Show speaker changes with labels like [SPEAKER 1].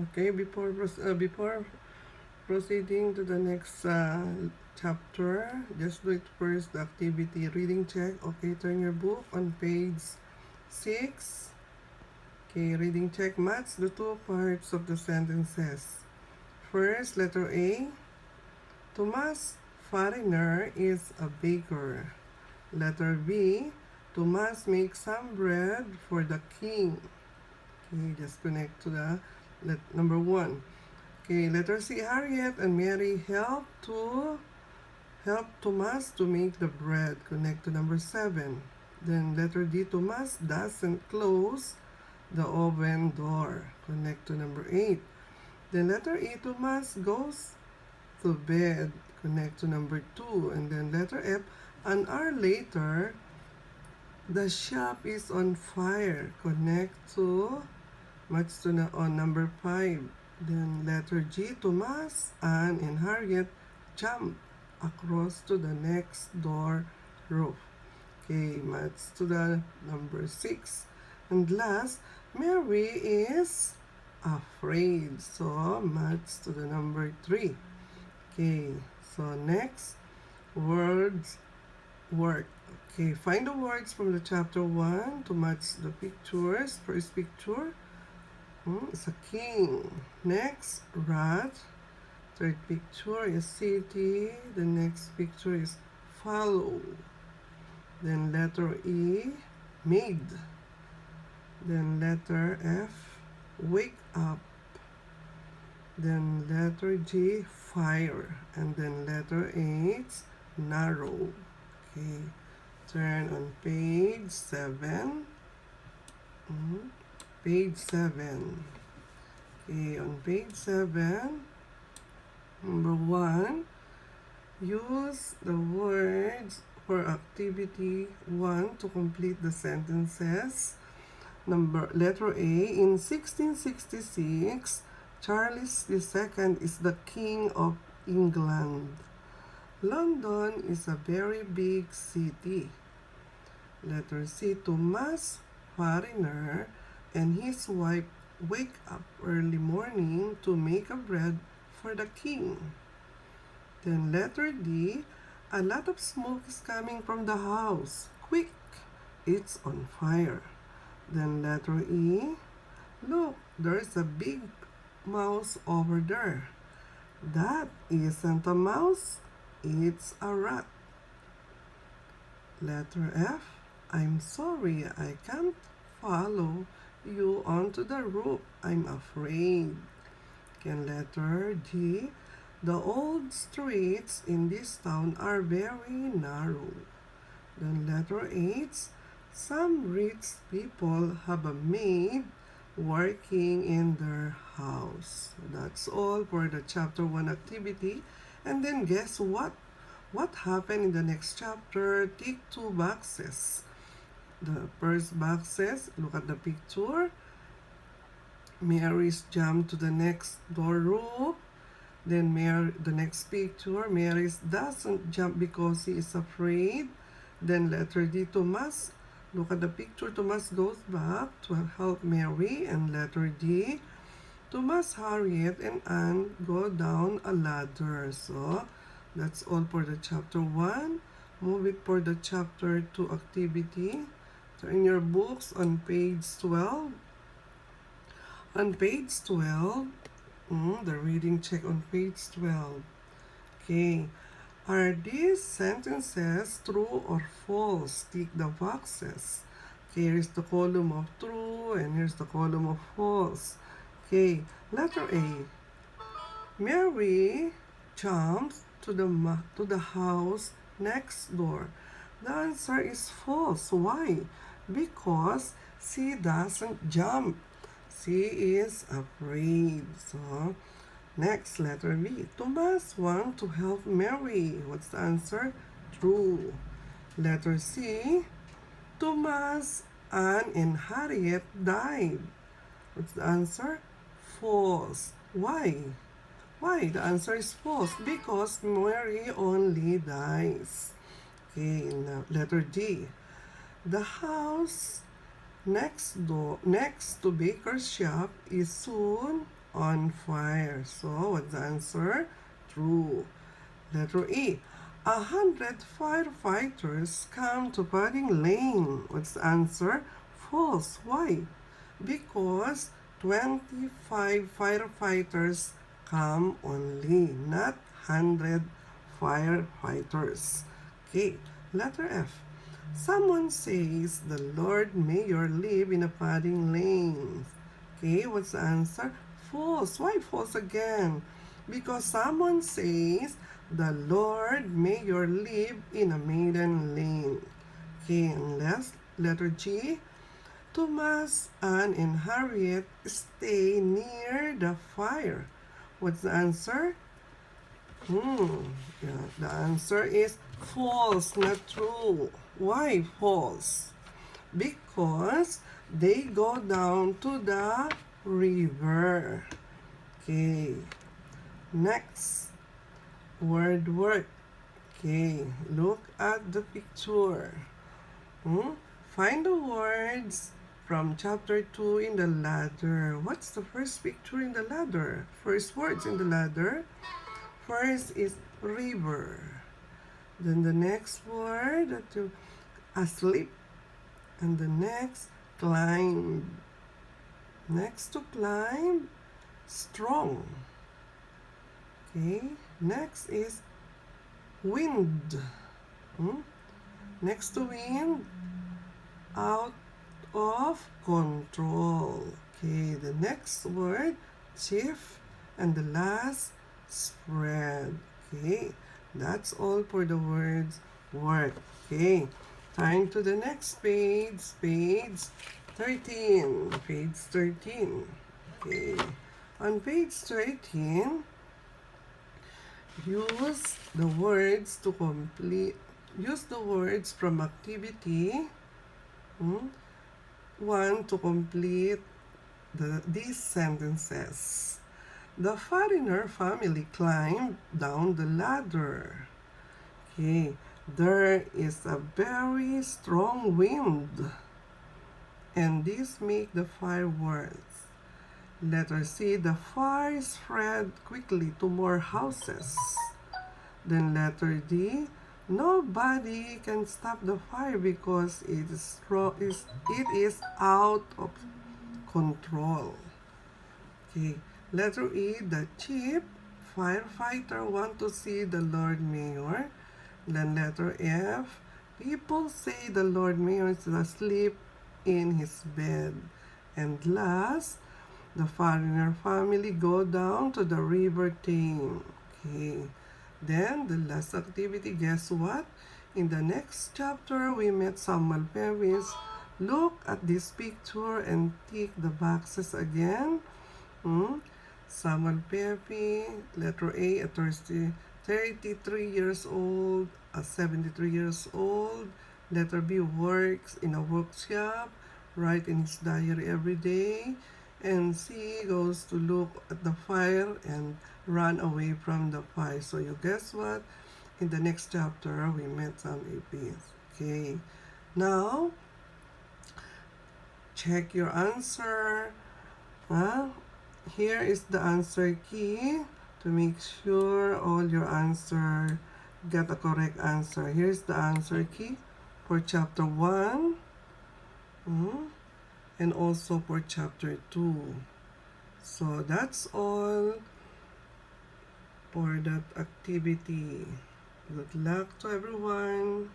[SPEAKER 1] Okay, before proceeding to the next chapter, just do it first, the activity reading check. Okay, turn your book on page 6. Okay, reading check. Match the two parts of the sentences. First, letter A. Thomas Fariner is a baker. Letter B. Thomas makes some bread for the king. Okay, just connect to the number 1. Okay, letter C. Harriet and Mary help Thomas to make the bread. Connect to number 7. Then letter D. Thomas doesn't close the oven door. Connect to number 8. Then letter E. Thomas goes to bed. Connect to number 2. And then letter F. An hour later, the shop is on fire. Connect to on number 5. Then letter G. Thomas, Anne, and Harriet jump across to the next door roof. Okay, match to the number 6. And last, Mary is afraid. So, match to the number 3. Okay, so next, words work. Okay, find the words from the chapter 1 to match the pictures. First picture, it's a king. Next, rat. Third picture is city. The next picture is follow. Then letter E, maid. Then letter F, wake up. Then letter G, fire. And then letter H, narrow. Okay, turn on page 7. Page 7. Okay, on page 7, number 1, use the words for activity 1 to complete the sentences. Letter A, in 1666, Charles II is the King of England. London is a very big city. Letter C, Thomas Fariner and his wife wake up early morning to make a bread for the king. Then letter D, a lot of smoke is coming from the house. Quick, it's on fire. Then letter E, look, there's a big mouse over there. That isn't a mouse, it's a rat. Letter F, I'm sorry, I can't follow you onto the roof. I'm afraid. And letter G, the old streets in this town are very narrow. Then letter H, some rich people have a maid working in their house. That's all for the chapter 1 activity. And then guess what? What happened in the next chapter? Tick 2 boxes. The first box says, look at the picture. Mary's jumped to the next door roof. Then the next picture, Mary's doesn't jump because he is afraid. Then letter D, Thomas. Look at the picture. Thomas goes back to help Mary. And letter D, Thomas, Harriet, and Anne go down a ladder. So that's all for the chapter 1. Move it for the chapter 2 activity. Turn your books on page 12. On page 12, the reading check on page 12. Okay, are these sentences true or false? Tick the boxes. Okay, here's the column of true and here's the column of false. Okay, letter A. Mary jumps to the house next door. The answer is false. Why? Because she doesn't jump. She is afraid. So, next, letter B. Thomas wants to help Mary. What's the answer? True. Letter C. Thomas, Anne, and Harriet died. What's the answer? False. Why? Why? The answer is false. Because Mary only dies. Okay, now letter D. The house next to Baker's shop is soon on fire. So, what's the answer? True. Letter E. 100 firefighters come to Pudding Lane. What's the answer? False. Why? Because 25 firefighters come only, not 100 firefighters. Okay, letter F. Someone says the Lord Mayor live in a Pudding Lane. Okay, what's the answer? False. Why false again? Because someone says the Lord Mayor live in a Maiden Lane. Okay, and last, letter G. Thomas, Anne, and Harriet stay near the fire. What's the answer? The answer is false, not true. Why false? Because they go down to the river. Okay. Next, word work. Okay, look at the picture. Find the words from chapter 2 in the ladder. What's the first picture in the ladder? First words in the ladder. First is river. Then the next word that you asleep. And the next climb. Next to climb, strong. Okay. Next is wind. Next to wind, out of control. Okay, the next word, chief, and the last, spread. Okay, that's all for the words work. Okay, time to the next page, page 13. Page 13. Okay, on page 13, use the words to complete. Use the words from activity 1 to complete these sentences. The foreigner family climbed down the ladder. Okay, there is a very strong wind, and this make the fire worse. Letter C, the fire spread quickly to more houses. Then letter D, nobody can stop the fire because it is out of control. Okay. Letter E, the chief firefighter want to see the Lord Mayor. Then letter F, people say the Lord Mayor is asleep in his bed. And last, the foreigner family go down to the river Tame. Okay. Then the last activity, guess what? In the next chapter, we met Samuel Pepys. Look at this picture and tick the boxes again. Samuel Pepys, letter A, at 33 years old, at 73 years old. Letter B, works in a workshop, write in his diary every day. And C, goes to look at the fire and run away from the fire. So you guess what? In the next chapter, we met some APs. Okay. Now, check your answer. Here is the answer key to make sure all your answer get a correct answer. Here's the answer key for chapter 1 and also for chapter 2. So that's all for that activity. Good luck to everyone.